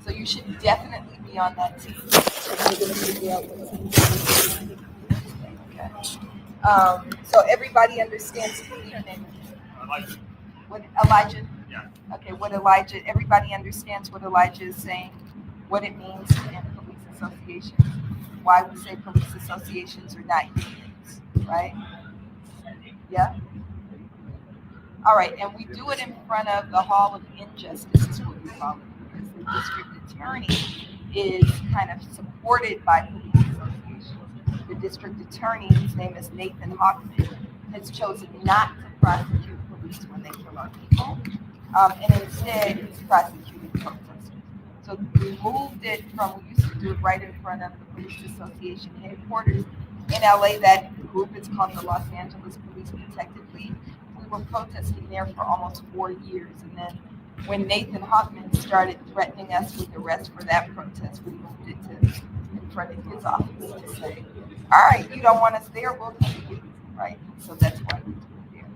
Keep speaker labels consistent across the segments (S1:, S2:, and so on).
S1: So you should definitely be on that team. Okay. So everybody understands who your name is.
S2: Elijah.
S1: What Elijah?
S2: Yeah.
S1: Okay, what Elijah, everybody understands what Elijah is saying, what it means in police associations, why we say police associations are not unions, right? Yeah? All right, and we do it in front of the Hall of Injustice, is what we call it, because the district attorney is kind of supported by police associations. The district attorney, whose name is Nathan Hoffman, has chosen not to prosecute police when they kill our people, and instead he's prosecuting protesters. So we moved it from, we used to do it right in front of the police association headquarters in LA. That group is called the Los Angeles Police Protective League. We were protesting there for almost 4 years, and then when Nathan Hoffman started threatening us with arrest for that protest, we moved it to in front of his office to say, all right, you don't want us there, we'll take you, right? So that's why we do it there.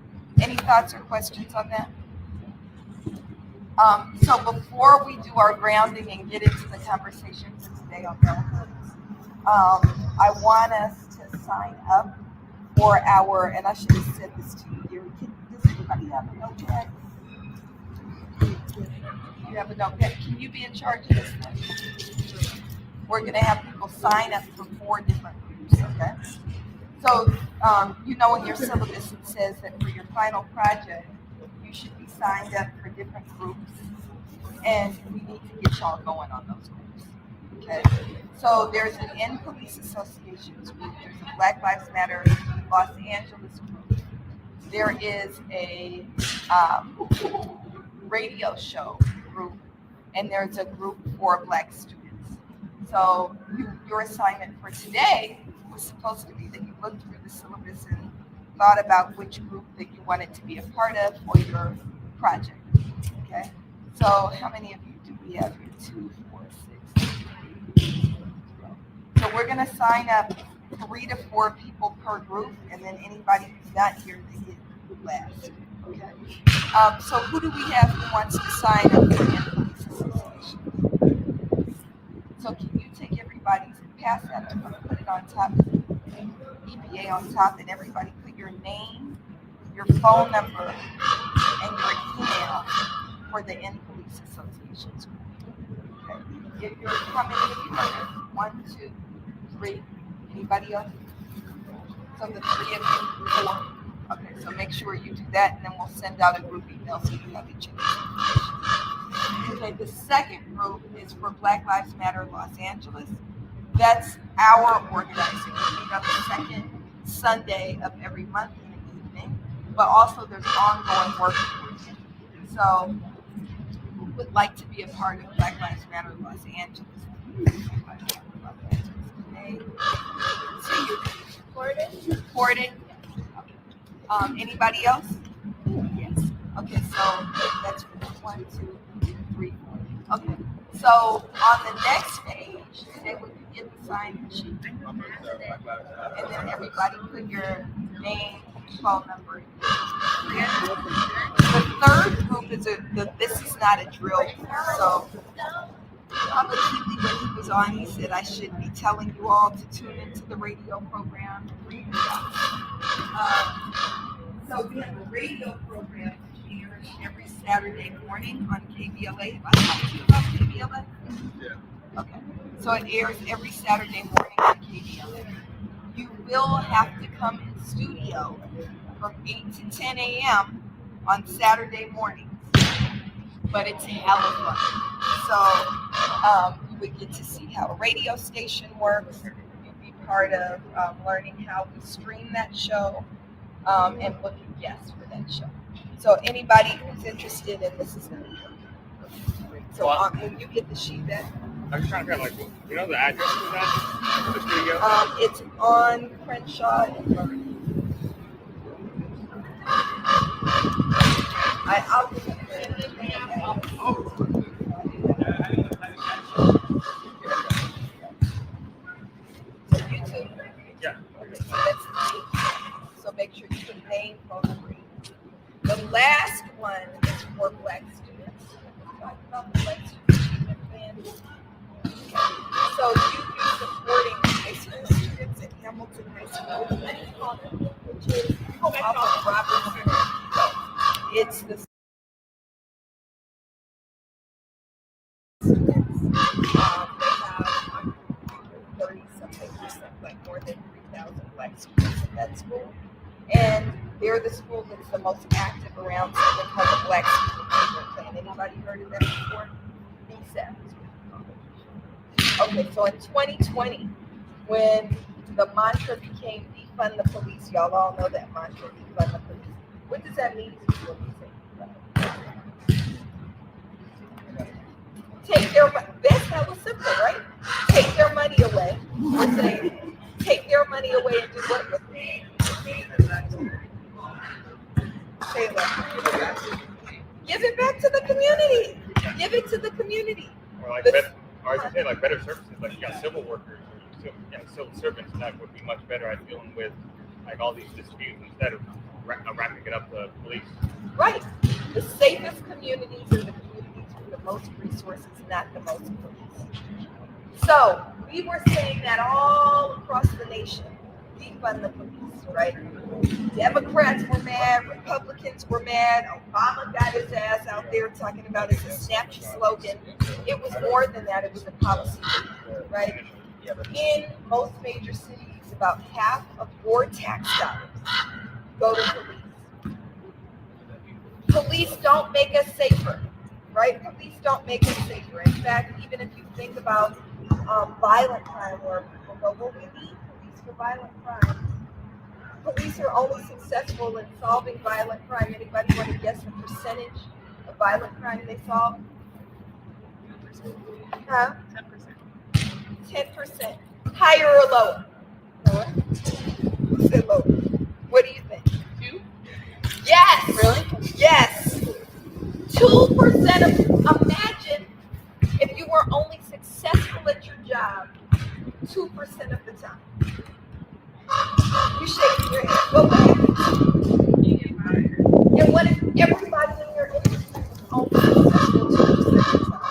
S1: Any thoughts or questions on that? So before we do our grounding and get into the conversation for today on relatives, I want us to sign up for our, and I should have said this to you here. Does anybody have a notepad? You have a notepad? Can you be in charge of this thing? We're going to have people sign up for 4 different groups, okay? So, you know in your syllabus it says that for your final project, you should be signed up for different groups, and we need to get y'all going on those groups, okay? So there's an End Police Associations group, there's a Black Lives Matter Los Angeles group, there is a radio show group, and there's a group for Black students. So your assignment for today was supposed to be that you looked through the syllabus and thought about which group that you wanted to be a part of for your project, okay? So how many of you do we have here? 2, 4, 6. So we're gonna sign up 3 to 4 people per group, and then anybody who's not here, they get last, okay? So who do we have who wants to sign up for the Police Association? So can you take everybody's and pass that? I'm gonna put it on top, EPA on top, and everybody put your name, your phone number, and your email for the End Police Associations group. Okay. If you're coming in, 1, 2, 3. Anybody else? So the 3 of you, 4. Okay, so make sure you do that, and then we'll send out a group email so you have each other's information. Okay, the second group is for Black Lives Matter Los Angeles. That's our organizing. We meet on the second Sunday of every month in the evening, but also there's ongoing work. So who would like to be a part of Black Lives Matter Los Angeles? Okay. See you. Supported. Anybody else? Yes. Okay, so that's 1, 2, 3, 4. Okay. So on the next page, today when you get the sign sheet, and then everybody put your name, phone number. The third group is this is not a drill. So Public TV, when he was on, he said I should be telling you all to tune into the radio program. So we have a radio program which airs every Saturday morning on KBLA. Have I talked to you about KBLA? Yeah. Okay. So it airs every Saturday morning on KBLA. You will have to come in studio from 8 to 10 a.m. on Saturday mornings. But it's hella fun. So you would get to see how a radio station works. You'd be part of learning how we stream that show and booking guests for that show. So anybody who's interested in this is going to be great. So when you get the sheet back.
S2: I'm just trying to figure out, you know the address of that? The studio?
S1: It's on Crenshaw and Murray. I'll give you YouTube.
S2: Yeah.
S1: Okay, so that's the so make sure you put name, phone number. The last one is for Black students. Talk about the Black Student Achievement Plan. which is off of Robertson. It's the students. They have 30-something%, like more than 3,000 black students in that school. And they're the school that's the most active around something called the Black Student Treatment Plan. Anybody heard of that before? BSAP. Okay, so in 2020, when the mantra became defund the police, y'all all know that mantra, defund the police. What does that mean to you when you say defund? Take their money. That was simple, right? Take their money away. We're saying, take their money away and do what with it? Give it back to the community. Give it to the community.
S2: Or like better, or I should say like better services, like you got civil workers or civil servants that would be much better at dealing with like all these disputes instead of wrapping it up to police.
S1: Right. The safest communities are the communities with the most resources, not the most police. So we were saying that all across the nation, defund the police, right? Democrats were mad, Republicans were mad, Obama got his ass out there talking about it's a snappy slogan. It was more than that, it was a policy, right? In most major cities, about half of your tax dollars go to police. Police don't make us safer, right? Police don't make us safer. In fact, even if you think about violent crime, where people go, well, we need police for violent crime. Police are only successful in solving violent crime. Anybody want to guess the percentage of violent crime they solve? 10%. 10%. Higher or lower? Lower. Who said lower? What do you think? 2? Yes. Really? Yes. 2% of, imagine if you were only successful at your job 2% of the time. You shaking your head. What would happen? And what if everybody in your industry was only successful 2% of the time?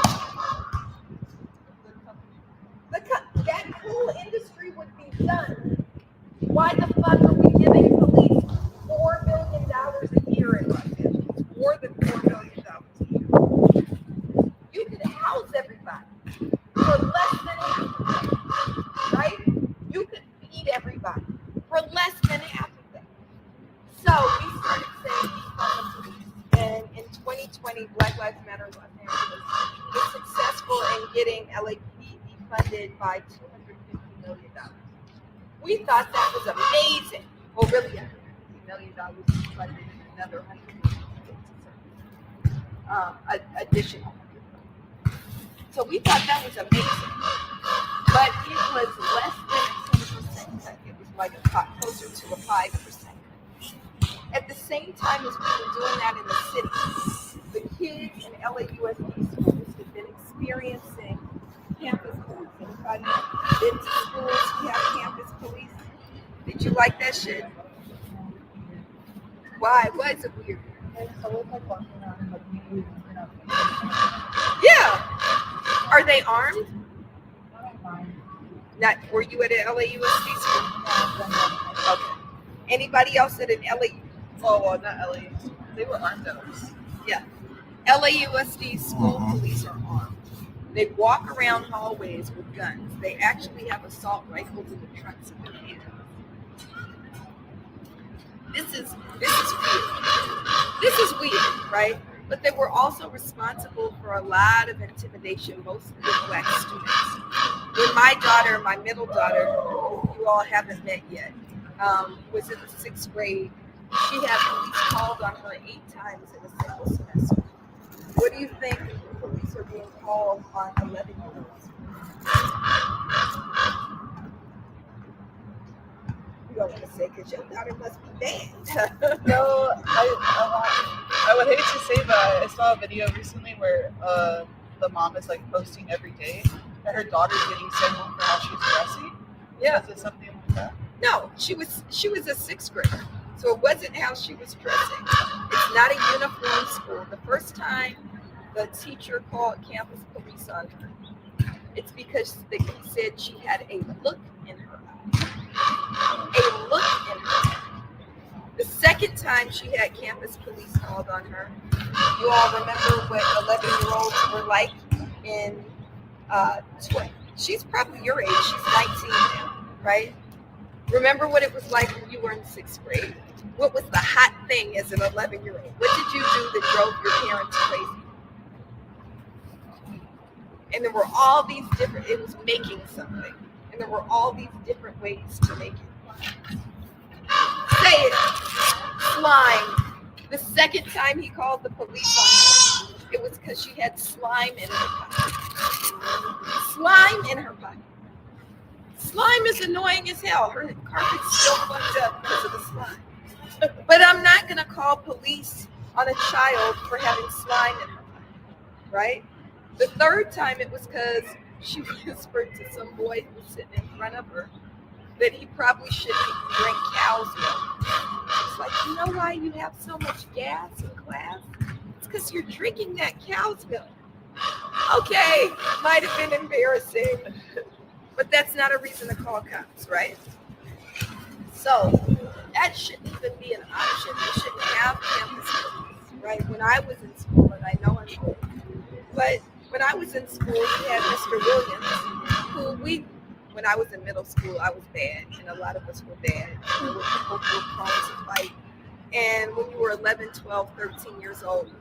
S1: That whole industry would be done. Why the fuck are we giving police $4 billion a year in Los Angeles? More than $4 billion a year. You could house everybody for less than half, right? You could feed everybody for less than half of that. So we started saying defund the police. And in 2020, Black Lives Matter Los Angeles was successful in getting LAPD defunded by $250 million. We thought that was amazing. Well, really, $150 million defunded and another $150 additional. So we thought that was amazing. But it was less than a 10%. It was like closer to a 5%. At the same time as we were doing that in the city, the kids in LAUSD schools had been experiencing campus police. Anybody been to schools who have campus police? Did you like that shit? Why? Why is it weird? Yeah. Are they armed? Not. Were you at an LAUSD school? Okay. Anybody else at an LA?
S3: Oh, well, not LA. They were armed though.
S1: Yeah. LAUSD school police are armed. They walk around hallways with guns. They actually have assault rifles in the trunks of their vehicles. This is weird. This is weird, right? But they were also responsible for a lot of intimidation, mostly of Black students. When my daughter, my middle daughter, who you all haven't met yet, was in the 6th grade, she had police called on her 8 times in a single semester. What do you think police are being called on 11-year-olds? You don't want to say because your daughter must be banned.
S3: No, I would hate to say, but I saw a video recently where the mom is like posting every day that her daughter's getting sent home for how she's dressing.
S1: Yeah.
S3: Is it something like that?
S1: No, she was a 6th grader, so it wasn't how she was dressing. It's not a uniform school. The first time the teacher called campus police on her, it's because he said she had a look in her eye. a look in her. The second time she had campus police called on her, you all remember what 11-year-olds were like in, she's probably your age, she's 19 now, right? Remember what it was like when you were in 6th grade? What was the hot thing as an 11-year-old? What did you do that drove your parents crazy? And there were all these different, it was making something. And there were all these different ways to make it. Say it. Slime. The second time he called the police on her, it was because she had slime in her pocket. Slime in her pocket. Slime is annoying as hell. Her carpet's still fucked up because of the slime. But I'm not going to call police on a child for having slime in her pocket, right? The third time it was because she whispered to some boy who was sitting in front of her that he probably shouldn't drink cow's milk. It's like, you know why you have so much gas in class? It's because you're drinking that cow's milk. Okay, might have been embarrassing, but that's not a reason to call cops, right? So that shouldn't even be an option. We shouldn't have campus police, right? When I was in school, and I know I'm old, but when I was in school, we had Mr. Williams, who when I was in middle school, I was bad, and a lot of us were bad. There were people who were prone to fight. And when you were 11, 12, 13 years old,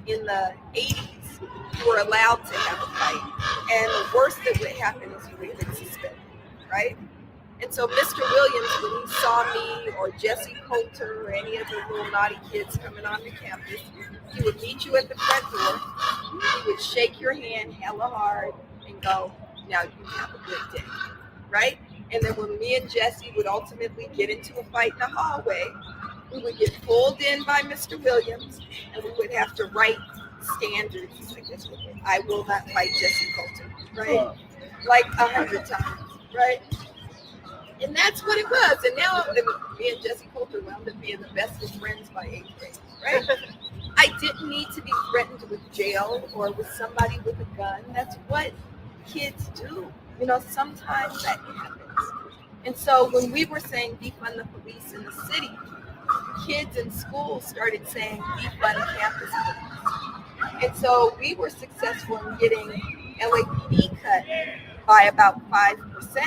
S1: in the 80s, you were allowed to have a fight. And the worst that would happen is you would get suspended, right? And so Mr. Williams, when he saw me or Jesse Coulter or any of the little naughty kids coming onto campus, he would meet you at the front door. He would shake your hand hella hard and go, now you have a good day, right? And then when me and Jesse would ultimately get into a fight in the hallway, we would get pulled in by Mr. Williams and we would have to write standards. Like this, I will not fight Jesse Coulter, right? Like 100 times, right? And that's what it was. And now me and Jesse Coulter wound up being the best of friends by 8th grade, right? I didn't need to be threatened with jail or with somebody with a gun. That's what kids do. You know, sometimes that happens. And so when we were saying defund the police in the city, kids in school started saying defund campus police. And so we were successful in getting LAPD cut by about 5%.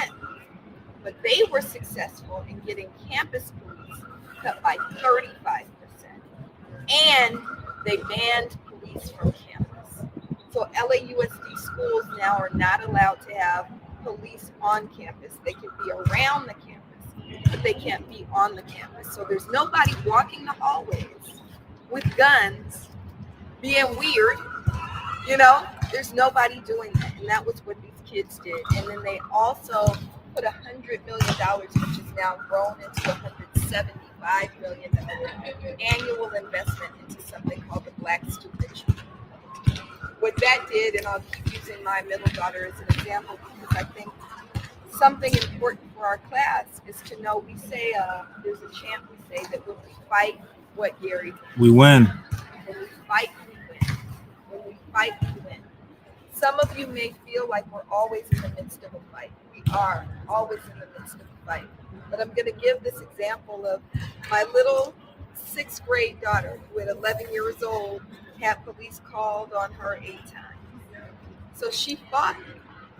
S1: But they were successful in getting campus police cut by 35%. And they banned police from campus. So LAUSD schools now are not allowed to have police on campus. They can be around the campus, but they can't be on the campus. So there's nobody walking the hallways with guns being weird. You know, there's nobody doing that. And that was what these kids did. And then they also put $100 million, which is now grown into $175 million annual investment into something called the Black Student Achievement. What that did, and I'll keep using my middle daughter as an example because I think something important for our class is to know we say, there's a chant we say that when we fight, what, Gary?
S4: We win.
S1: When we fight, we win. When we fight, we win. Some of you may feel like we're always in the midst of a fight. We are always in the midst of a fight. But I'm going to give this example of my little 6th grade daughter who at 11 years old had police called on her 8 times. So she fought.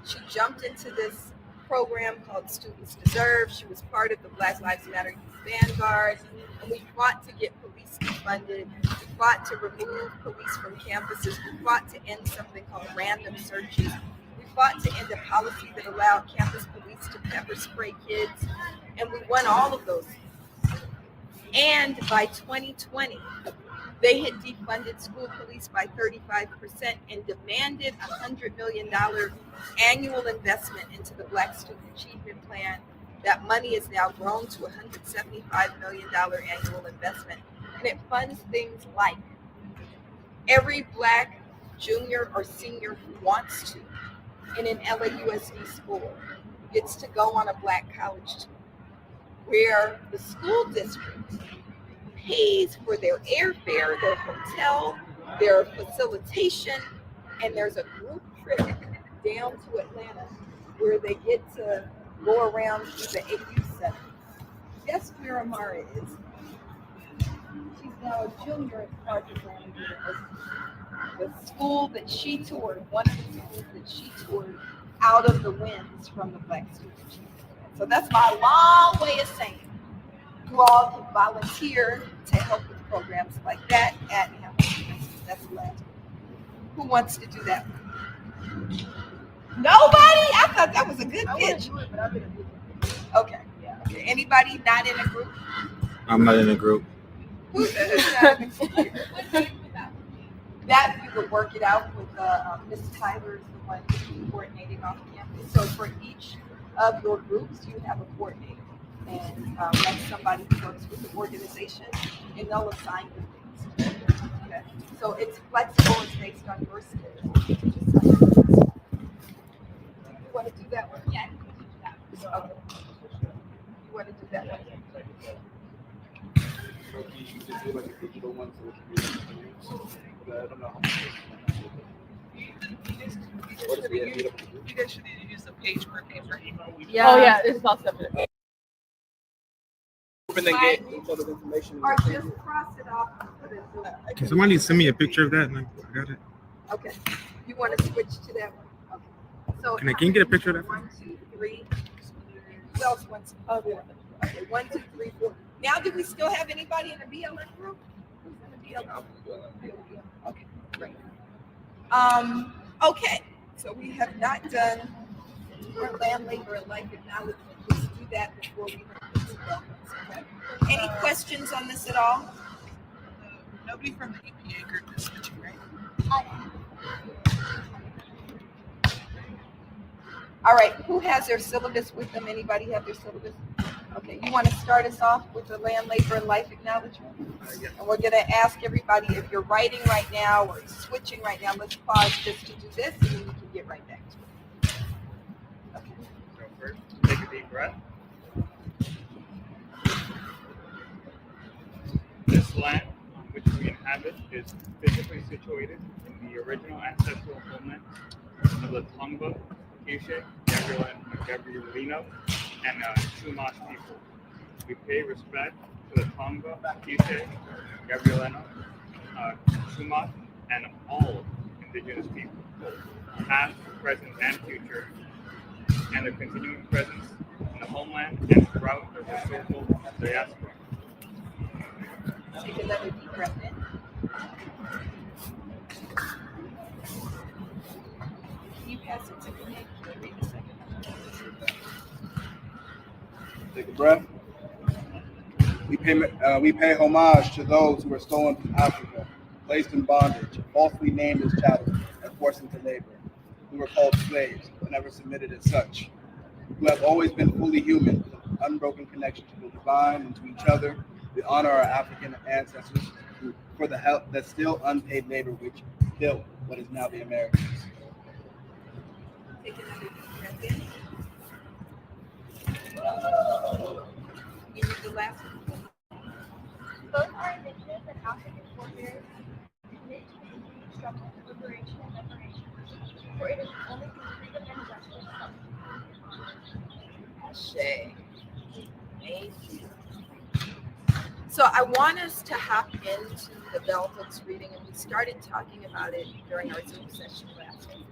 S1: She jumped into this program called Students Deserve. She was part of the Black Lives Matter Youth Vanguard. And we fought to get police defunded. We fought to remove police from campuses. We fought to end something called random searches. We fought to end a policy that allowed campus police to pepper spray kids. And we won all of those things. And by 2020, they had defunded school police by 35% and demanded $100 million annual investment into the Black Student Achievement Plan. That money is now grown to $175 million annual investment. And it funds things like every Black junior or senior who wants to in an LAUSD school gets to go on a Black college tour where the school district pays for their airfare, their hotel, their facilitation, and there's a group trip down to Atlanta where they get to go around to the AU Center guess where Amara is? She's now a junior at Carthage University. The school that she toured, one of the schools that she toured out of the winds from the Black students. So that's my long way of saying you all can volunteer to help with programs like that at Hamilton. That's the last one. Who wants to do that one? Nobody? I thought that was a good pitch.
S3: do it, but I'm gonna do it.
S1: Okay. Okay. Anybody not in a group?
S4: I'm not in a group.
S1: Who's not in a group? That you would work it out with Ms. Tyler is the one who's coordinating off campus. So for each of your groups, you have a coordinator. And that's somebody who works with the organization, and they'll assign you things. Okay. So it's flexible, it's based on your schedule. You want to do that one? Yeah. Okay. You want to do that one?
S4: You just do like a digital one so it can be used. But I don't know how much.
S3: You guys should either use the page per paper.
S5: Yeah. Oh yeah, it's about separate.
S4: Open the gate. Each other's information.
S1: Or just cross it off and put it through.
S4: Can somebody send me a picture of that? And I got it.
S1: Okay. You want to switch to that one? Okay. So
S4: Can you get a picture of that?
S1: 1, 2, 3. Who else wants? Oh, yeah. Okay. 1, 2, 3, 4. Now, do we still have anybody in the BLM group? Who's in the BLM? Okay, great. Okay, so we have not done our land, labor, and life acknowledgement. Let's do that before we move to okay? Any questions on this at all?
S3: Nobody from the EPA group is switching, right?
S1: All right, who has their syllabus with them? Anybody have their syllabus? Okay, you want to start us off with the land, labor, and life acknowledgement?
S4: Yes.
S1: And we're going to ask everybody, if you're writing right now or switching right now, let's pause just to do this, and then we can get right back to it. Okay.
S2: So first, take a deep breath. This land on which we inhabit is physically situated in the original ancestral homeland of the Tongva, Quiche, Gabrielino, and Chumash people. We pay respect to the Tongva, Quiche, Gabrielino, Chumash, and all indigenous people, past, present, and future, and their continuing presence in the homeland and throughout the historical diaspora.
S1: Take another deep breath in. Can you pass it to me? Can you read the second one?
S4: Take a breath. We pay homage to those who were stolen from Africa, placed in bondage, falsely named as chattel, and forced into labor, who were called slaves, but never submitted as such, who have always been fully human, with an unbroken connection to the divine and to each other. We honor our African ancestors for the help that still unpaid labor which built what is now the Americas.
S1: Take another deep breath in. Can you read the last one?
S6: Both our indigenous and African forebears commit to the continued struggle for liberation and liberation, for it is only through freedom and justice that
S1: Ashe. Thank you. So I want us to hop into the bell hooks reading, and we started talking about it during our Zoom session last week.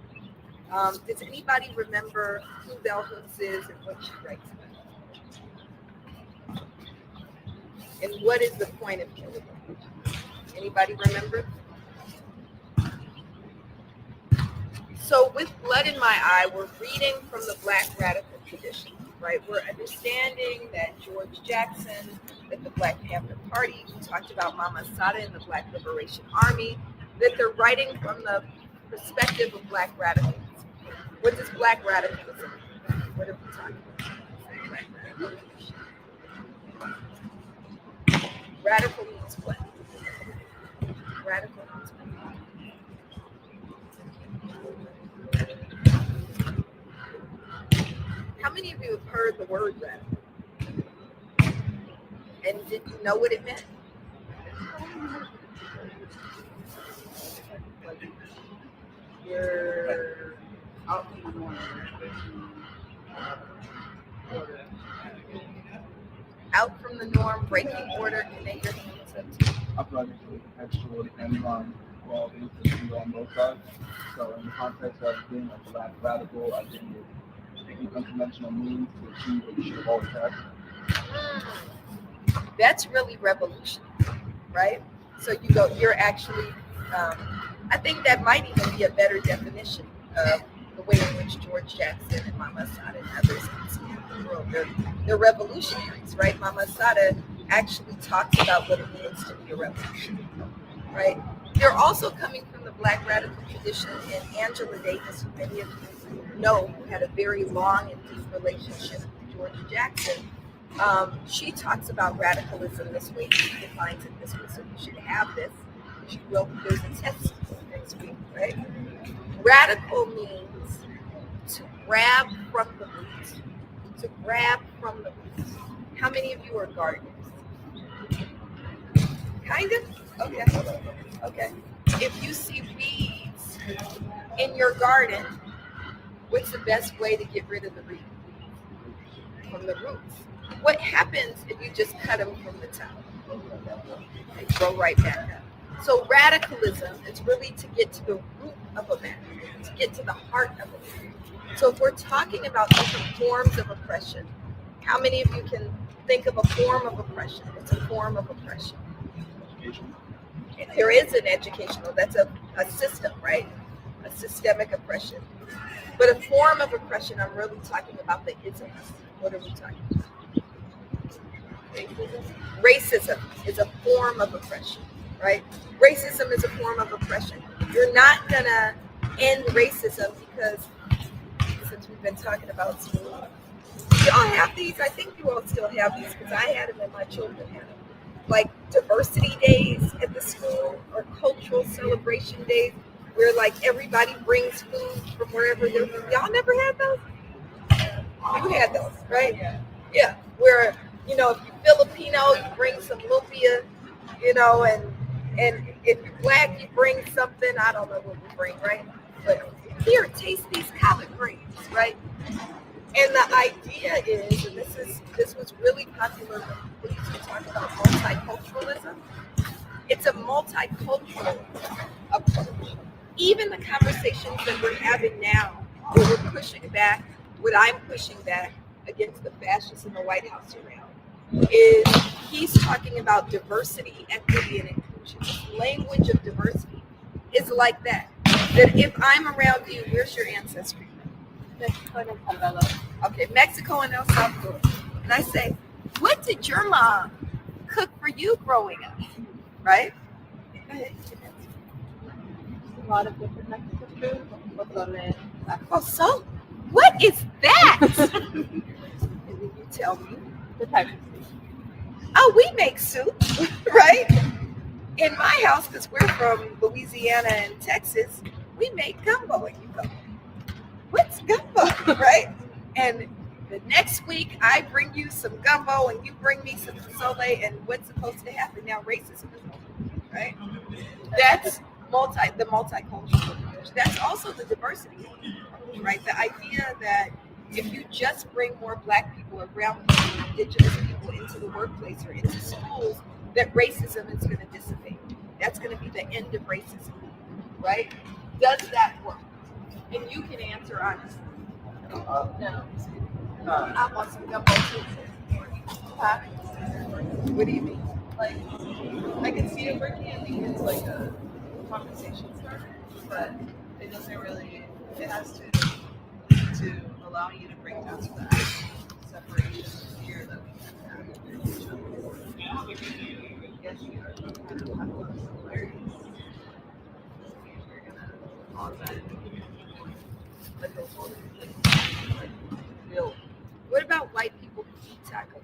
S1: Does anybody remember who bell hooks is and what she writes about? And what is the point of bell hooks? Anybody remember? So with Blood in My Eye, we're reading from the Black radical tradition, right? We're understanding that George Jackson, that the Black Panther Party, we talked about Mama Sada and the Black Liberation Army, that they're writing from the perspective of Black radicals. What does Black radicalism mean? What are we talking about? Black radicalism. Radical means what? Radical means what? How many of you have heard the word radical? And did you know what it meant? You're out in the morning. out from the norm, breaking order? Can they get hands up too?
S4: I feel like it's really contextual depending on all the things on both sides. So in the context of being a black radical, I think it's taking unconventional means to achieve what you should have always had.
S1: That's really revolutionary, right? So you're actually, I think that might even be a better definition of the way in which George Jackson and Mama Assata and others conceive the world. They're revolutionaries, right? Mama Assata actually talks about what it means to be a revolutionary, right? They're also coming from the Black radical tradition, and Angela Davis, who many of you know, who had a very long and deep relationship with George Jackson. She talks about radicalism this way. She defines it this way. So you should have this. She will. There's a test next week, right? Radical means to grab from the roots. To grab from the roots. How many of you are gardeners? Kind of? Okay. Okay. If you see weeds in your garden, what's the best way to get rid of the weeds? From the roots. What happens if you just cut them from the top? They grow right back up. So radicalism is really to get to the root of a matter, to get to the heart of a matter. So if we're talking about different forms of oppression, how many of you can think of a form of oppression? It's a form of oppression. There is an educational, that's a system, right? A systemic oppression. But a form of oppression, I'm really talking about the isms. What are we talking about? Racism is a form of oppression, right? Racism is a form of oppression. You're not gonna end racism because, since we've been talking about school, y'all have these. I think you all still have these because I had them and my children had them. Like diversity days at the school or cultural celebration days where like everybody brings food from wherever they're from. Y'all never had those? You had those, right? Yeah. Where, you know, if you're Filipino, you bring some lumpia, you know, and if you're black, you bring something. I don't know what you bring, right? But here, taste these collard greens, right? And the idea is, and this was really popular when we used to talk about multiculturalism. It's a multicultural approach. Even the conversations that we're having now, where we're pushing back, what I'm pushing back against the fascists in the White House around, is he's talking about diversity, equity, and inclusion. This language of diversity is like that. That if I'm around you, where's your ancestry?
S5: Mexico and El Salvador.
S1: Okay, Mexico and El Salvador. And I say, what did your mom cook for you growing up? Right? Go ahead.
S5: A lot of different Mexican food. Pozole,
S1: Oh, so what is that? And then you tell me.
S5: the type of food.
S1: Oh, we make soup, right? In my house, because we're from Louisiana and Texas, we make gumbo. And you go, what's gumbo, right? And the next week, I bring you some gumbo and you bring me some pozole, and what's supposed to happen now? Racism is over, right? That's the multicultural approach. That's also the diversity approach, right? The idea that if you just bring more black people or brown people, indigenous people into the workplace or into schools, that racism is going to dissipate. That's going to be the end of racism, right? Does that work? And you can answer honestly.
S5: No.
S1: I want some gumbo too. Huh? What do you mean?
S3: Like, I can see it working. I think it's like a conversation starter, but it doesn't really. It has to allow you to break down some of that separation of fear that we can have with each other. Yes, you are going to have a lot of similarities. You're gonna cause that. Like a whole like real.
S1: What about white people who eat tacos?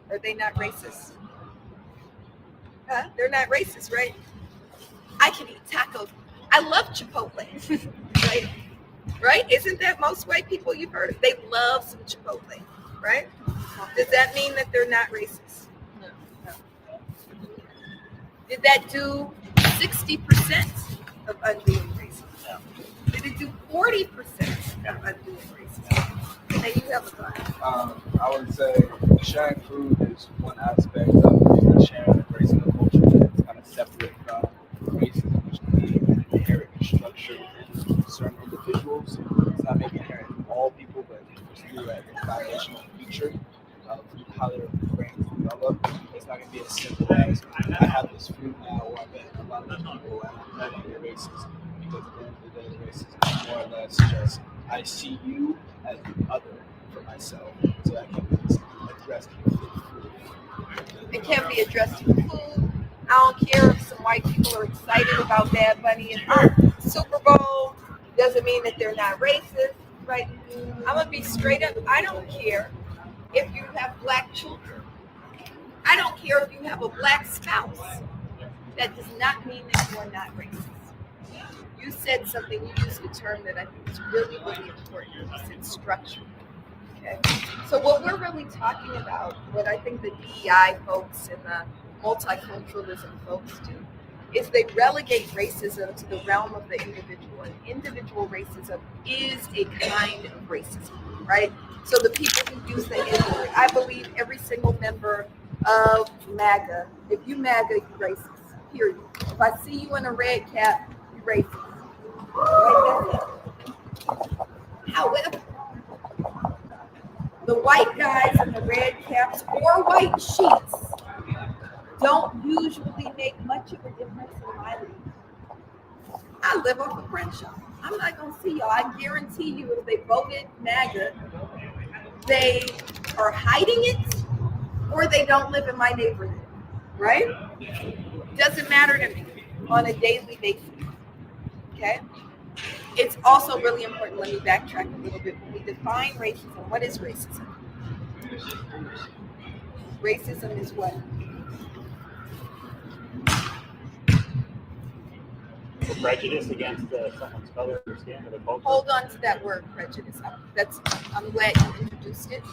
S1: Are they not racist? Huh? They're not racist, right? I can eat tacos. I love Chipotle, right? Right? Isn't that most white people you've heard of? They love some Chipotle, right? Does that mean that they're not racist?
S5: No.
S1: Did that do 60% of undoing racism? Did it do 40% of undoing racism? And then you have a thought.
S4: I would say sharing food is one aspect of the sharing and embracing the culture that's kind of separate from racism, which can be inherent in structure within certain individuals. It's not maybe inherent in all people, but it's really like a foundational feature of how their brains develop. It's not going to be as simple as I have this food now, or I met a lot of people and I'm no longer racist. Because at the end of the day, racism is more or less just I see you as the other for myself, so that can be addressed with food.
S1: It can be addressed with food. I don't care if some white people are excited about Bad Bunny and Super Bowl. Doesn't mean that they're not racist, right? I'm gonna be straight up. I don't care if you have black children. I don't care if you have a black spouse. That does not mean that you are not racist. You said something. You used a term that I think is really, really important. You said structure. Okay. So what we're really talking about, what I think the DEI folks and the multiculturalism folks do, is they relegate racism to the realm of the individual. And individual racism is a kind of racism, right? So the people who use the N-word, I believe every single member of MAGA, if you MAGA, you're racist, period. If I see you in a red cap, you're racist. Right? That's it. However, the white guys in the red caps or white sheets don't usually make much of a difference in my life. I live off of Crenshaw. I'm not going to see y'all. I guarantee you if they voted MAGA, they are hiding it or they don't live in my neighborhood, right? Doesn't matter to me on a daily basis, okay? It's also really important, let me backtrack a little bit. When we define racism, what is racism? Racism is what?
S7: Prejudice against someone's color or skin or the culture.
S1: Hold on to that word, prejudice. I'm glad you introduced it.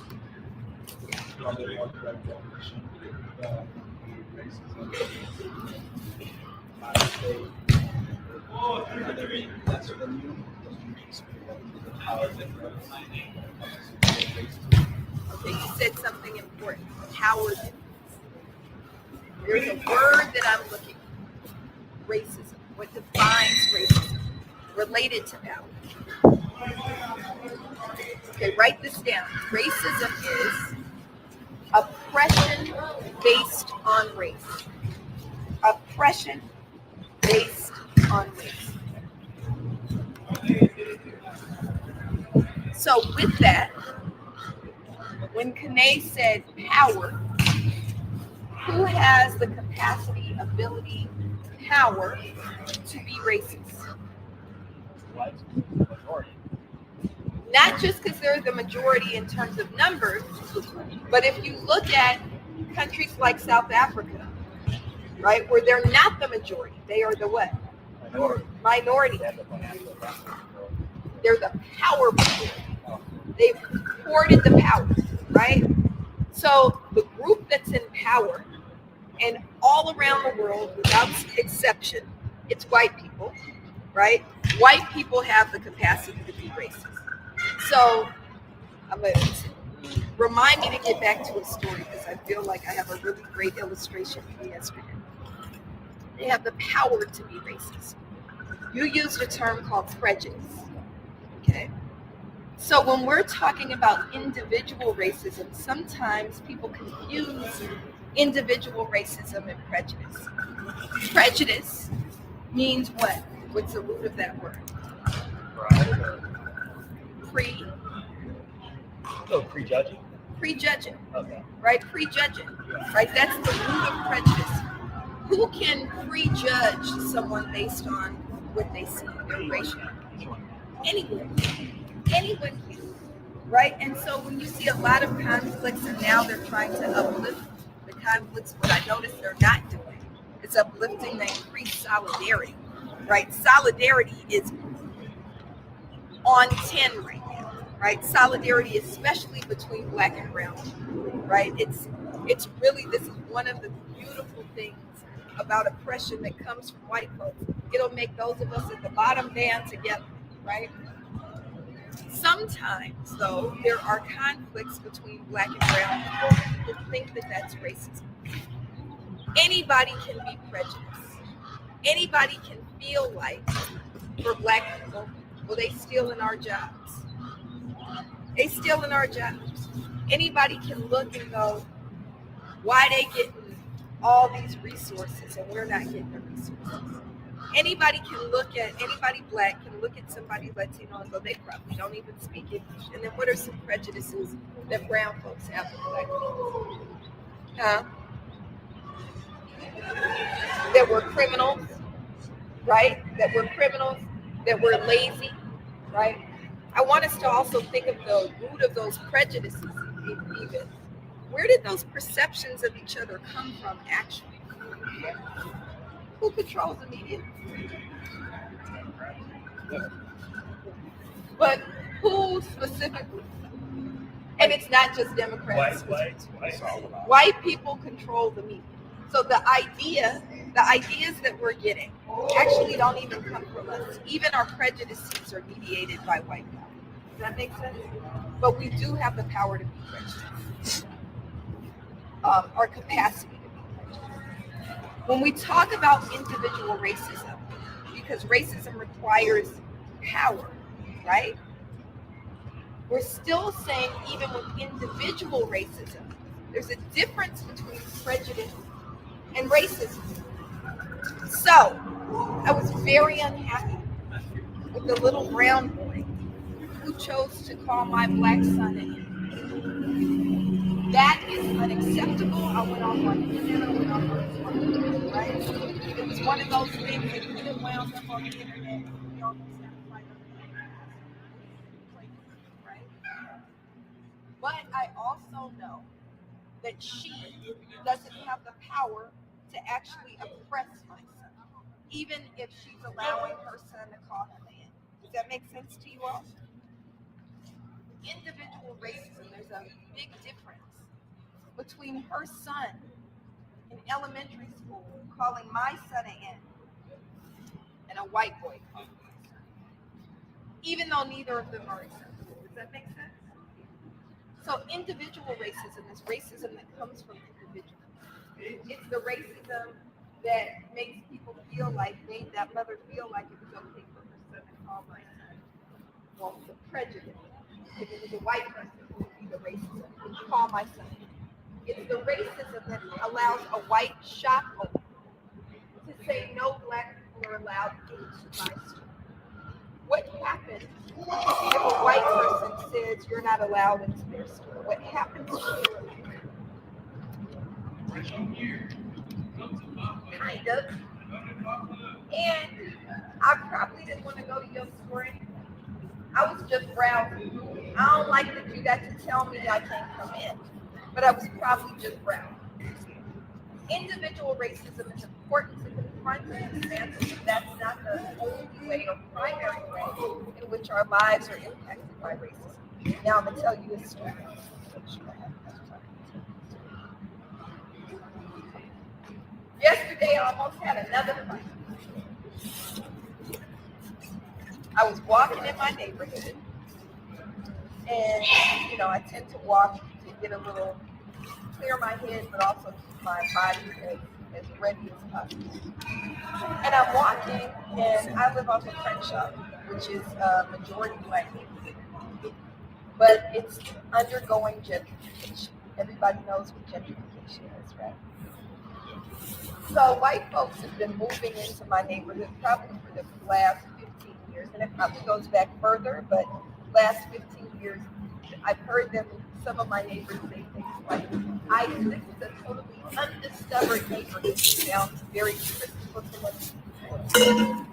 S1: Okay, you said something important. Power difference. There's a word that I'm looking for. Racism. What defines racism? Related to power. Okay, write this down. Racism is oppression based on race. Oppression based on race. So with that, when Kanae said power, who has the capacity, ability, power to be racist?
S7: Majority.
S1: Not just because they're the majority in terms of numbers, but if you look at countries like South Africa, right, where they're not the majority, they are the what? Minority. They're the power majority. They've hoarded the power, right? So the group that's in power, and all around the world, without exception, it's white people, right? White people have the capacity to be racist. So I'm going to remind me to get back to a story because I feel like I have a really great illustration from yesterday. They have the power to be racist. You used a term called prejudice, okay? So when we're talking about individual racism, sometimes people confuse individual racism and prejudice. Prejudice means what? What's the root of that word?
S7: Prejudging.
S1: Prejudging,
S7: Okay.
S1: right? Prejudging, right? That's the root of prejudice. Who can prejudge someone based on what they see, their racial? Anyone. Anyone can, right? And so when you see a lot of conflicts and now they're trying to uplift the conflicts, what I notice they're not doing is uplifting the increased solidarity, right? Solidarity is on 10 right now, right? Solidarity, especially between black and brown people, right? It's really, this is one of the beautiful things about oppression that comes from white folks. It'll make those of us at the bottom band together, right? Sometimes, though, there are conflicts between black and brown people who think that that's racism. Anybody can be prejudiced. Anybody can feel like, for black people, well, they stealing our jobs. They stealing our jobs. Anybody can look and go, why they getting all these resources and we're not getting the resources? Anybody black can look at somebody Latino and go, they probably don't even speak English. And then what are some prejudices that brown folks have with black people? That we're criminals, right? That we're criminals, that we're lazy, right? I want us to also think of the root of those prejudices even. Where did those perceptions of each other come from actually? Who controls the media? But who specifically? And it's not just Democrats. White people control the media. So the ideas that we're getting actually don't even come from us. Even our prejudices are mediated by white power. Does that make sense? But we do have the power to be prejudiced. Our capacity to be prejudiced. When we talk about individual racism, because racism requires power, right? We're still saying even with individual racism, there's a difference between prejudice and racism. So, I was very unhappy with the little brown boy who chose to call my black son an idiot. That is unacceptable. I went off on him, I went off on his mother, right? It was one of those things that could have wound up on the internet. We almost had to fight right? But I also know that she doesn't have the power to actually oppress my son, even if she's allowing her son to call him in. Does that make sense to you all? Individual racism, there's a big difference between her son in elementary school calling my son in and a white boy calling my son, even though neither of them are acceptable. Does that make sense? So individual racism is racism that comes from individuals. It's the racism that makes people feel like that mother feel like it was okay for her son to call my son. Well, the prejudice. If it was a white person, it would be the racism. Call my son. It's the racism that allows a white shop owner to say no black people are allowed into my store. What happens if a white person says you're not allowed into their store? What happens to you? Kind of. And I probably didn't want to go to your store anyway. I was just browsing. I don't like that you got to tell me I can't come in, but I was probably just browsing. Individual racism is important to confront and understand that that's not the only way or primary way in which our lives are impacted by racism. Now I'm going to tell you a story. Yesterday I almost had another fight. I was walking in my neighborhood, and I tend to walk to get a little clear my head, but also keep my body as ready as possible. And I'm walking, and I live off of Crenshaw, which is a majority black neighborhood, but it's undergoing gentrification. Everybody knows what gentrification is, right? So white folks have been moving into my neighborhood probably for the last 15 years, and it probably goes back further, but last 15 years, I've heard them, some of my neighbors say things like, this is a totally undiscovered neighborhood. It sounds very critical to most people.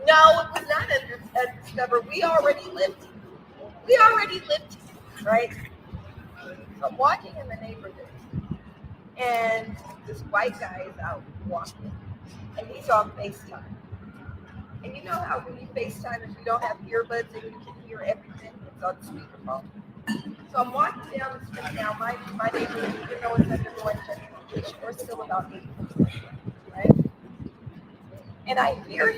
S1: No, it was not undiscovered. We already lived here, right? So I'm walking in the neighborhood, and this white guy is out walking, and he's on FaceTime. And you know how when you FaceTime, if you don't have earbuds and you can hear everything, it's on speakerphone. So I'm walking down the street now. My neighborhood, even though it's undergoing gentrification, we're still about 80%, right? And I hear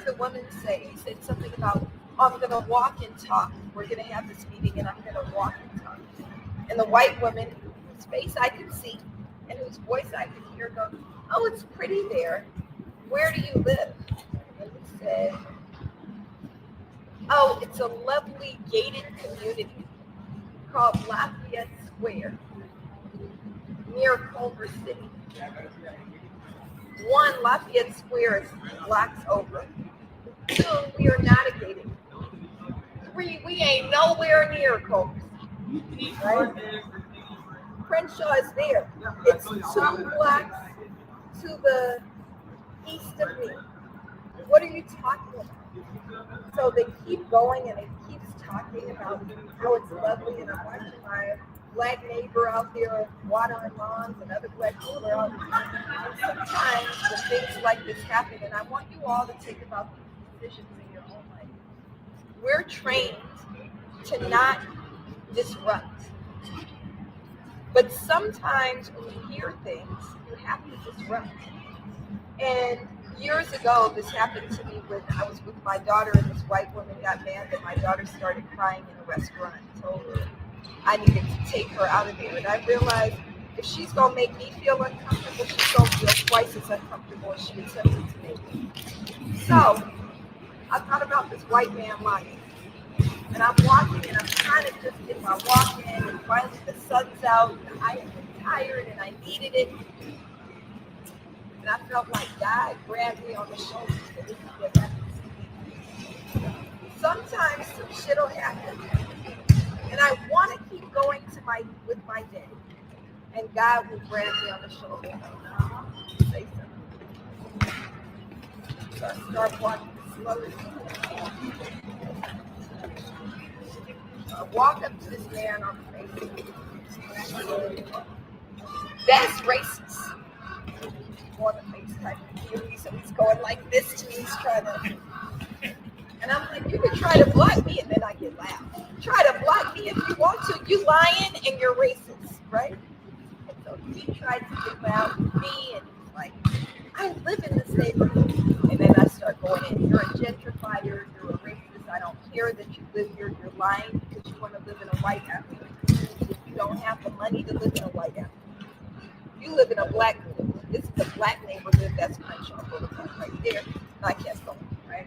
S1: the woman say, he said something about I'm going to walk and talk. We're going to have this meeting and I'm going to walk and talk. And the white woman, whose face I could see and whose voice I could hear, go, oh, it's pretty there. Where do you live? And he said, oh, it's a lovely gated community called Lafayette Square near Culver City. One, Lafayette Square is blocks over. Two, we are not a gated community. Three, we ain't nowhere near Culver City. Right? Crenshaw is there. It's 2 blocks to the east of me. What are you talking about? So they keep going and it keeps talking about how it's lovely, and I'm watching my black neighbor out there watering lawns and other black people are out there. And sometimes when things like this happen, and I want you all to think about these decisions in your own life. We're trained to not disrupt. But sometimes when you hear things, you have to disrupt. And years ago, this happened to me when I was with my daughter and this white woman got mad that my daughter started crying in a restaurant and told her I needed to take her out of there. And I realized if she's going to make me feel uncomfortable, she's going to feel twice as uncomfortable as she attempted to make me. So I thought about this white man lying. And I'm walking and I'm trying to just get my walk in, and finally the sun's out and I am tired and I needed it. And I felt like God grabbed me on the shoulder and said, this is what happens. Sometimes some shit will happen. And I want to keep going with my day. And God will grab me on the shoulder and go, say something. So I start walking slowly. I walk up to this man on the face. That's racist. On the face type of beauty. So he's going like this to me. He's trying to. And I'm like, you can try to block me, and then I get loud. Try to block me if you want to. You lying and you're racist, right? And so he tried to get loud with me, and he's like, I live in this neighborhood. And then I start going in. You're a gentrifier. You're a racist. I don't care that you live here. You're lying because you want to live in a white African community. You don't have the money to live in a white African community. You live in a black community. This is the black neighborhood. That's Crenshaw Boulevard right there. And I kept going, right?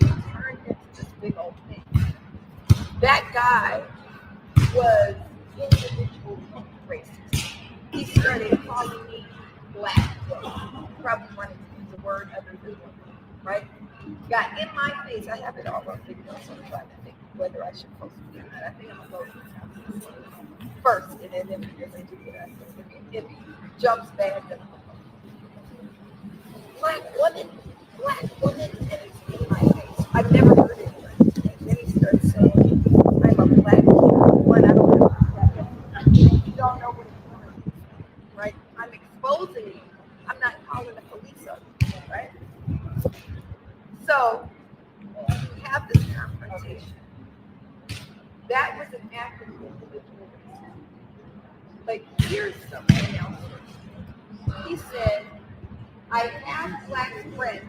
S1: It turned into this big old thing. That guy was individually racist. He started calling me black. Probably wanted to use a word other than woman, right? Got in my face. I have it all on video, so I'm trying to think whether I should post it or not. I think I'm going to go to the first, and then if it doesn't do that, if it jumps back, then black woman, and it's in my face. I've never heard it. And then he starts saying, I'm a black kid. One, I don't know what that is. You don't know what it's doing, right? I'm exposing you. I'm not calling the police on you, right? So, we have this confrontation. That was an act of individual racism. But here's something else. He said, I have black friends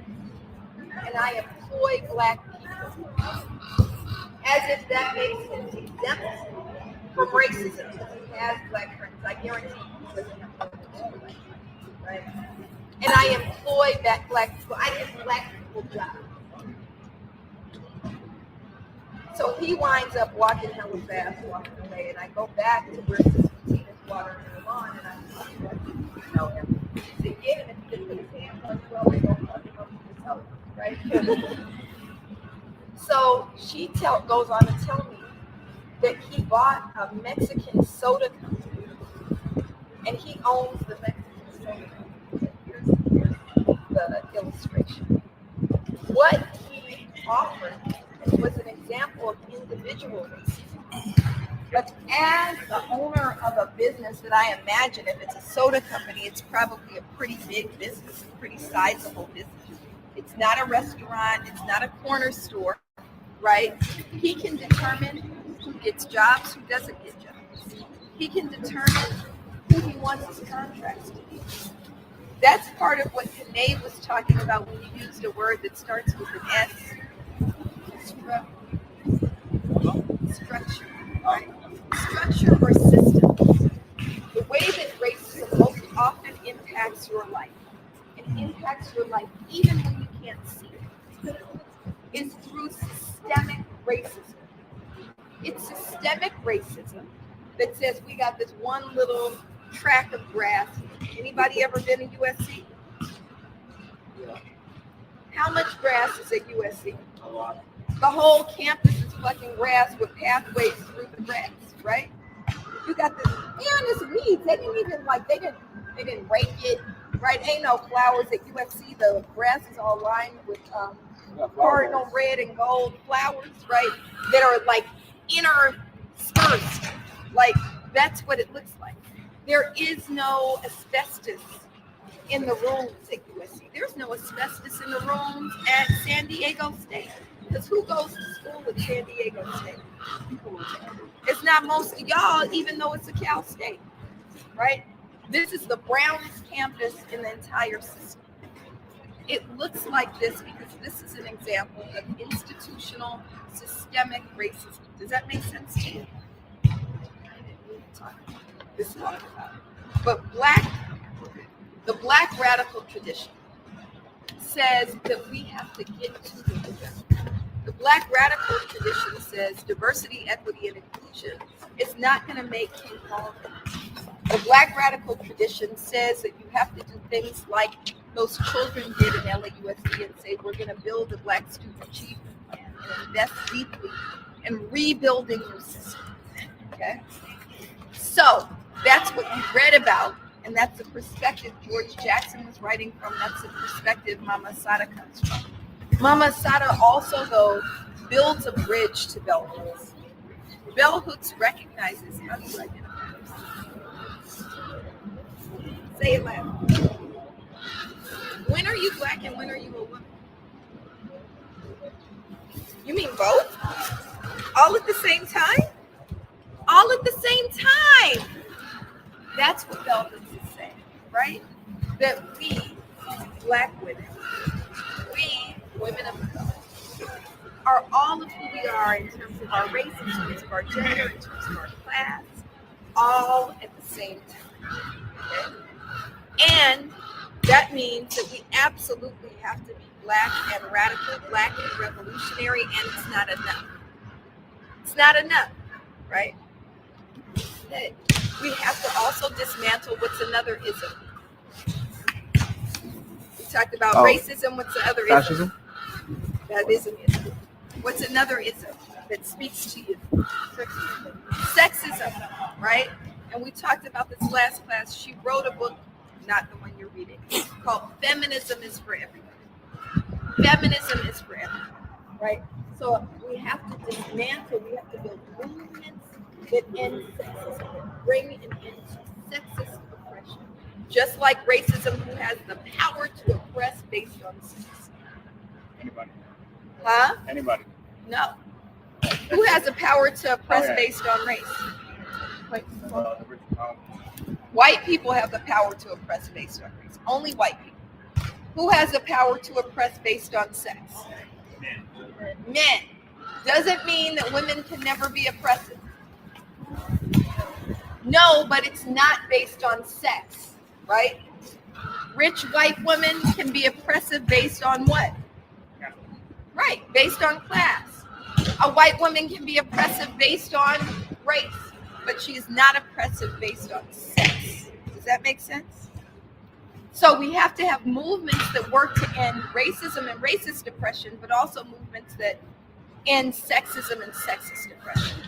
S1: and I employ black people. As if that makes him exempt from racism because he has black friends. I guarantee he doesn't have black friends, right? And I employ that black people. I give black people jobs. So he winds up walking hella fast, walking away, and I go back to where Sister Tina's watering her lawn, and I'm like, you know him. He said, yeah, and if he put his hands on you, always don't fuck him up with his help, right? So she goes on to tell me that he bought a Mexican soda company, and he owns the Mexican soda company. Here's the illustration. What he offered was an example of individual racism. But as the owner of a business that I imagine, if it's a soda company, it's probably a pretty big business, a pretty sizable business. It's not a restaurant, it's not a corner store, right? He can determine who gets jobs, who doesn't get jobs. He can determine who he wants his contracts to be. That's part of what Kanae was talking about when you used a word that starts with an S. Structure, right? Structure or system. The way that racism most often impacts your life, it impacts your life even when you can't see it, is through systemic racism. It's systemic racism that says we got this one little tract of grass. Anybody ever been in USC?
S4: Yeah.
S1: How much grass is at USC?
S4: A lot.
S1: The whole campus is fucking grass with pathways through the grass, right? You got this, and it's weeds. They didn't rake it, right? Ain't no flowers at USC. The grass is all lined with cardinal red and gold flowers, right? That are like interspersed. Like that's what it looks like. There is no asbestos in the rooms at USC. There's no asbestos in the rooms at San Diego State. Because who goes to school at San Diego State? It's not most of y'all, even though it's a Cal State, right? This is the brownest campus in the entire system. It looks like this because this is an example of institutional systemic racism. Does that make sense to you? This is what I'm about. But the Black radical tradition says that we have to get to the middle. The Black radical tradition says diversity, equity, and inclusion is not going to make King Kong. The Black radical tradition says that you have to do things like those children did in LAUSD and say we're going to build a Black student achievement plan and invest deeply in rebuilding your system. Okay? So that's what you read about, and that's the perspective George Jackson was writing from. That's the perspective Mama Sada comes from. Mama Sada also, though, builds a bridge to bell hooks. Bell hooks recognizes how you identify yourself. Say it loud. When are you Black and when are you a woman? You mean both? All at the same time? All at the same time. That's what bell hooks is saying, right? That we, Black women, we, women of color, are all of who we are in terms of our race, in terms of our gender, in terms of our class, all at the same time. Okay? And that means that we absolutely have to be Black and radical, Black and revolutionary, and it's not enough. It's not enough, right? That we have to also dismantle what's another ism. We talked about racism. What's the other ism? That is an ism. What's another ism that speaks to you? Sexism, right? And we talked about this last class. She wrote a book, not the one you're reading, called Feminism is for Everyone. Feminism is for everyone, right? So we have to dismantle, we have to build movements that end sexism, that bring an end to sexist oppression. Just like racism, who has the power to oppress based on sex.
S2: Anybody?
S1: Huh?
S2: Anybody?
S1: No. Who has the power to oppress based on race? White people have the power to oppress based on race. Only white people. Who has the power to oppress based on sex? Men. Doesn't mean that women can never be oppressive. No, but it's not based on sex, right? Rich white women can be oppressive based on what? Right, based on class. A white woman can be oppressive based on race, but she is not oppressive based on sex. Does that make sense? So we have to have movements that work to end racism and racist oppression, but also movements that end sexism and sexist oppression.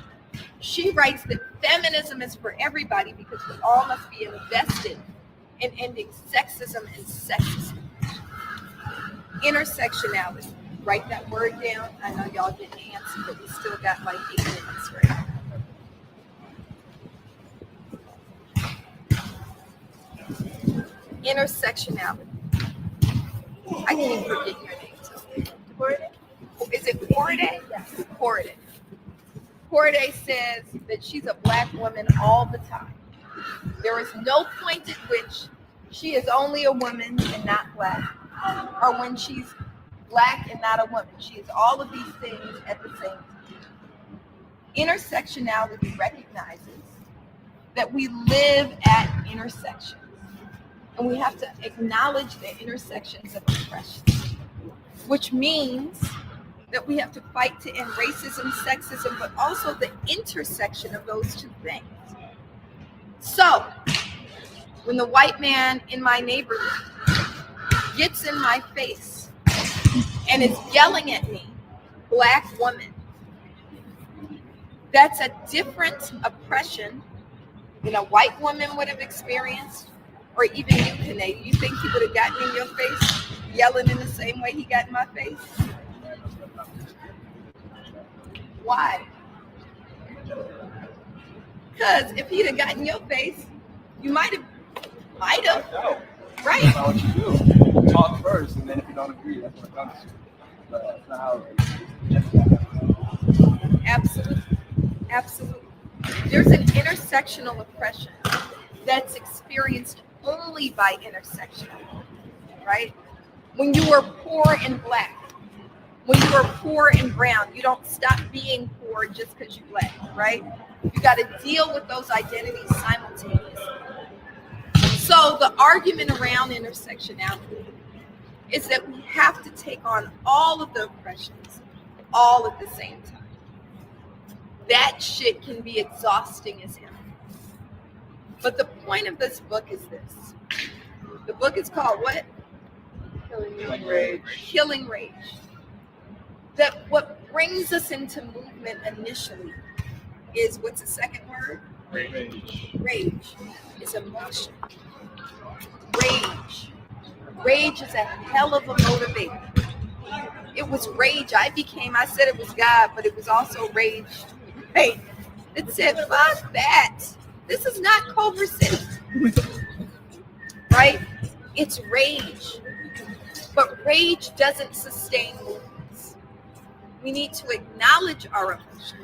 S1: She writes that feminism is for everybody because we all must be invested in ending sexism and sexist oppression. Intersectionality. Write that word down. I know y'all didn't answer, but we still got like 8 minutes, right? Intersectionality. I can't even forget your name. So. Is it Corday? Yes. Corday. Corday says that she's a Black woman all the time. There is no point at which she is only a woman and not Black, or when she's Black and not a woman. She is all of these things at the same time. Intersectionality recognizes that we live at intersections, and we have to acknowledge the intersections of oppression, which means that we have to fight to end racism, sexism, but also the intersection of those two things. So, when the white man in my neighborhood gets in my face and is yelling at me, Black woman, that's a different oppression than a white woman would have experienced, or even you, Kanae. You think he would have gotten in your face yelling in the same way he got in my face? Why? Because if he'd have gotten in your face, you might have,
S4: No.
S1: right?
S4: That's not what you do. Talk first, and then if you don't agree, that's what comes to. But that's not how it
S1: Absolutely. Absolutely. There's an intersectional oppression that's experienced only by intersection, right? When you were poor and Black, when you were poor and brown, you don't stop being poor just because you're Black, right? You got to deal with those identities simultaneously. So the argument around intersectionality is that we have to take on all of the oppressions all at the same time. That shit can be exhausting as hell. But the point of this book is this. The book is called what?
S3: Killing Rage.
S1: Killing Rage. That what brings us into movement initially is, what's the second word?
S4: Rage.
S1: Rage is emotion. Rage. Rage is a hell of a motivator. It was rage. I said it was God, but it was also rage. Right? It said, fuck that. This is not Culver City. Right? It's rage. But rage doesn't sustain movements. We need to acknowledge our emotion.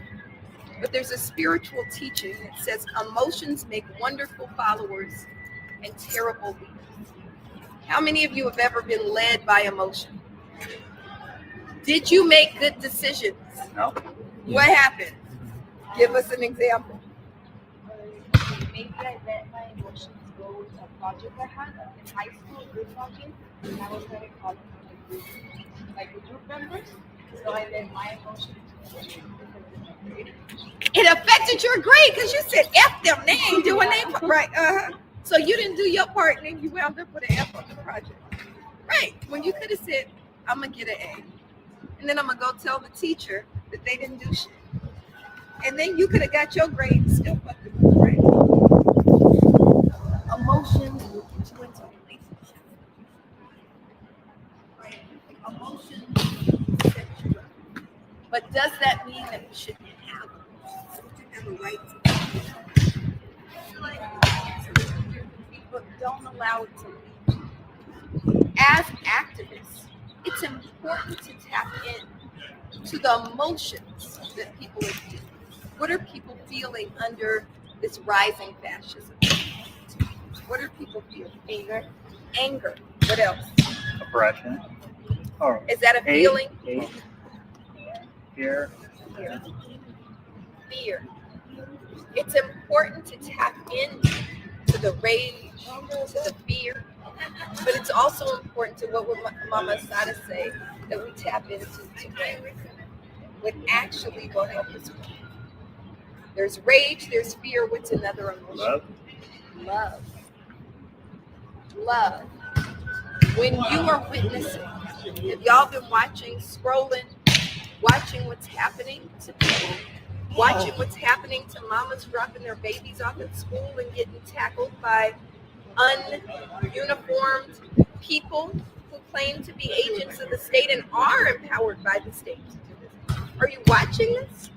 S1: But there's a spiritual teaching that says emotions make wonderful followers and terrible leaders. How many of you have ever been led by emotion? Did you make good decisions?
S7: No.
S1: What happened? Give us an example.
S6: Maybe I let my emotions go with a project I had in high school, a group project, and I was getting called from the group members. So I let my emotions
S1: It affected your grade because you said F them. They ain't doing their part. Right. So you didn't do your part, and then you wound up with an F on the project. Right. When you could have said, I'm going to get an A. And then I'm going to go tell the teacher that they didn't do shit. And then you could have got your grade and still fucked it up, right? Emotions will put you into a relationship. Right? Emotions set you up. But does that mean that we shouldn't have them? Don't you have a right to them? I feel like people don't allow it to lead you. As activists, it's important to tap in to the emotions that people are feeling. What are people feeling under this rising fascism? What are people feeling? Anger. Anger. What else?
S7: Oppression. Or
S1: Is that a feeling?
S7: hate, fear.
S1: Fear. Fear. It's important to tap into the rage, to the fear, but it's also important to what would Mama Sada say, that we tap into today. What actually will help us. There's rage, there's fear. What's another emotion?
S7: Love.
S1: Love. Love. When you are witnessing, have y'all been watching, scrolling, watching what's happening to people, watching what's happening to mamas dropping their babies off at school and getting tackled by ununiformed people who claim to be agents of the state and are empowered by the state to do this? Are you watching this?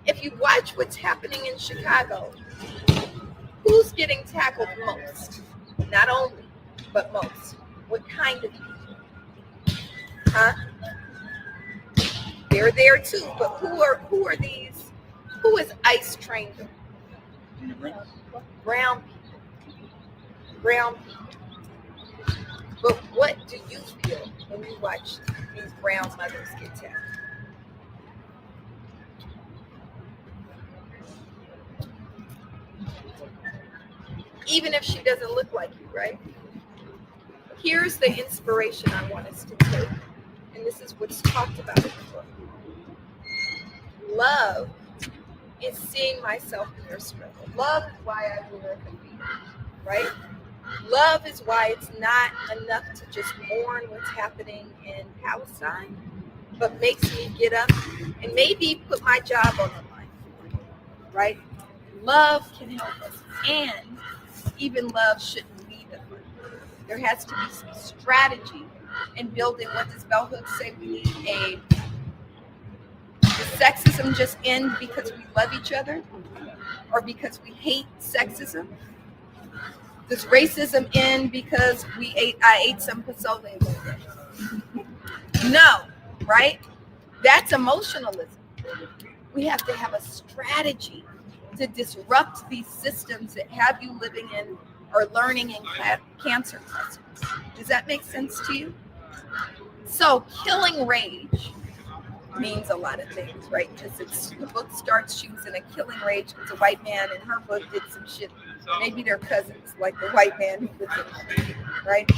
S1: If you watch what's happening in Chicago, who's getting tackled most? Not only, but most. What kind of people? Huh? They're there too, but who are these? Who is ICE trained? Brown people. Brown people. But what do you feel when you watch now mothers get tapped. Even if she doesn't look like you, right? Here's the inspiration I want us to take, and this is what's talked about in the book. Love is seeing myself in your struggle. Love is why I wear a hoodie, right? Love is why it's not enough to just mourn what's happening in Palestine, but makes me get up and maybe put my job on the line, right? Love can help us, and even love shouldn't be the fun. There has to be some strategy in building. What does Bell Hooks say? We need does sexism just end because we love each other or because we hate sexism? Does racism end because I ate some pozole one day? No, right? That's emotionalism. We have to have a strategy to disrupt these systems that have you living in or learning in cancer clusters. Does that make sense to you? So killing rage means a lot of things, right? Because the book starts, she was in a killing rage because a white man in her book did some shit. Maybe they're cousins, like the white man who lives in the right?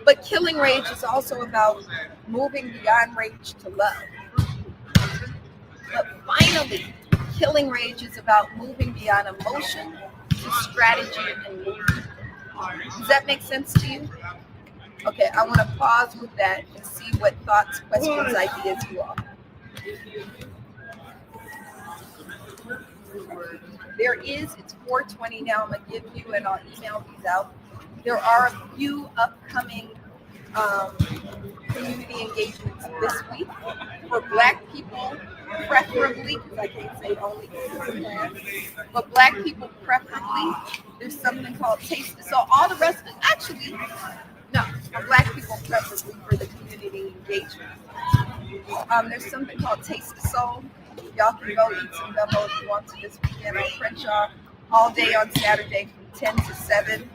S1: But killing rage is also about moving beyond rage to love. But finally, killing rage is about moving beyond emotion to strategy and movement. Does that make sense to you? Okay, I want to pause with that and see what thoughts, questions, ideas you all have. It's 4:20 now. I'm going to give you, and I'll email these out. There are a few upcoming community engagements this week for Black people, preferably, because I can't say only, but Black people preferably. There's something called Taste. So all the rest of it, actually, no, for Black people preferably for the community engagement. There's something called Taste the Soul. Y'all can go eat some gumbo if you want to this weekend on Crenshaw, all day on Saturday from 10 to 7.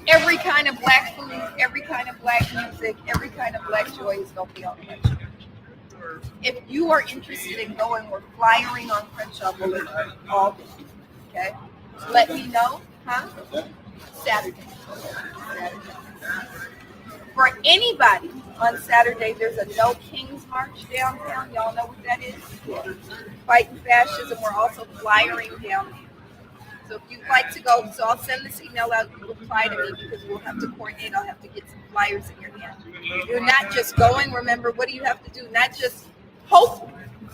S1: Every kind of Black food, every kind of Black music, every kind of Black joy is going to be on Crenshaw. If you are interested in going, we're flyering on Crenshaw Boulevard all day. Okay? Let me know. Huh? Saturday. For anybody on Saturday, there's a No Kings March downtown. Y'all know what that is? Fighting fascism. We're also flyering down there. So if you'd like to go, so I'll send this email out. You reply to me because we'll have to coordinate. I'll have to get some flyers in your hand. You're not just going. Remember, what do you have to do? Not just hope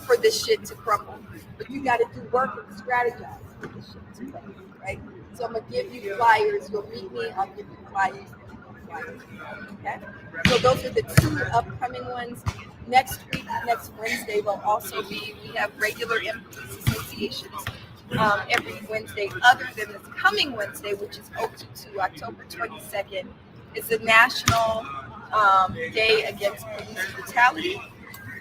S1: for this shit to crumble, but you got to do work and strategize for this shit to crumble, right? So I'm going to give you flyers. You'll meet me. I'll give you flyers. Okay? So those are the two upcoming ones. Next week, next Wednesday, will also be, we have regular police associations every Wednesday, other than this coming Wednesday, which is O22, October 22nd. It's a national day against police brutality.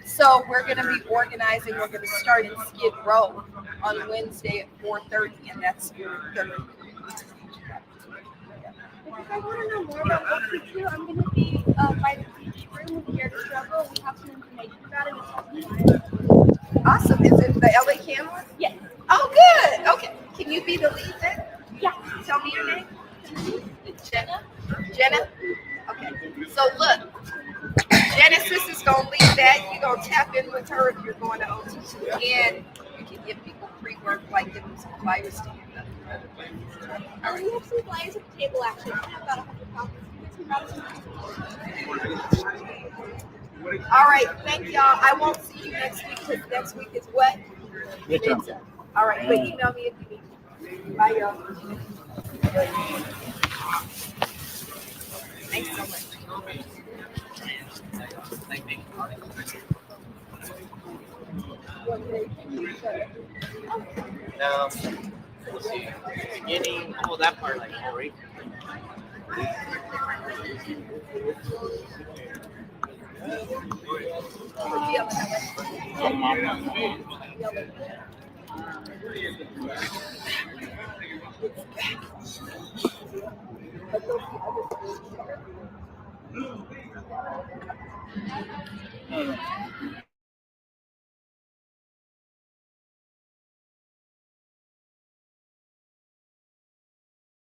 S1: So we're going to be organizing, we're going to start in Skid Row on Wednesday at 4:30, and that's going to
S6: If I want to know more about what we do, I'm going to be by the PG room with Here to Struggle. We have some information about it.
S1: awesome. Is it the LA Camera?
S6: Yes.
S1: Oh, good. Okay. Can you be the lead then?
S6: Yeah.
S1: Tell me your name. Jenna? Jenna? Okay. So look, Genesis is going to lead that. You're going to tap in with her if you're going to OTC. And you can give people free work, like give them some flyers to hand out.
S6: We have some flyers at the table, actually. I have about 100 copies. You guys can grab some.
S1: All right. Thank y'all. I won't see you next week because next week is what?
S7: Midterm.
S1: All right. But email me if you need me. Bye, y'all. Thanks so much.
S8: No. Let's see. Beginning. Oh, that part, like, oh, right.
S4: I don't know.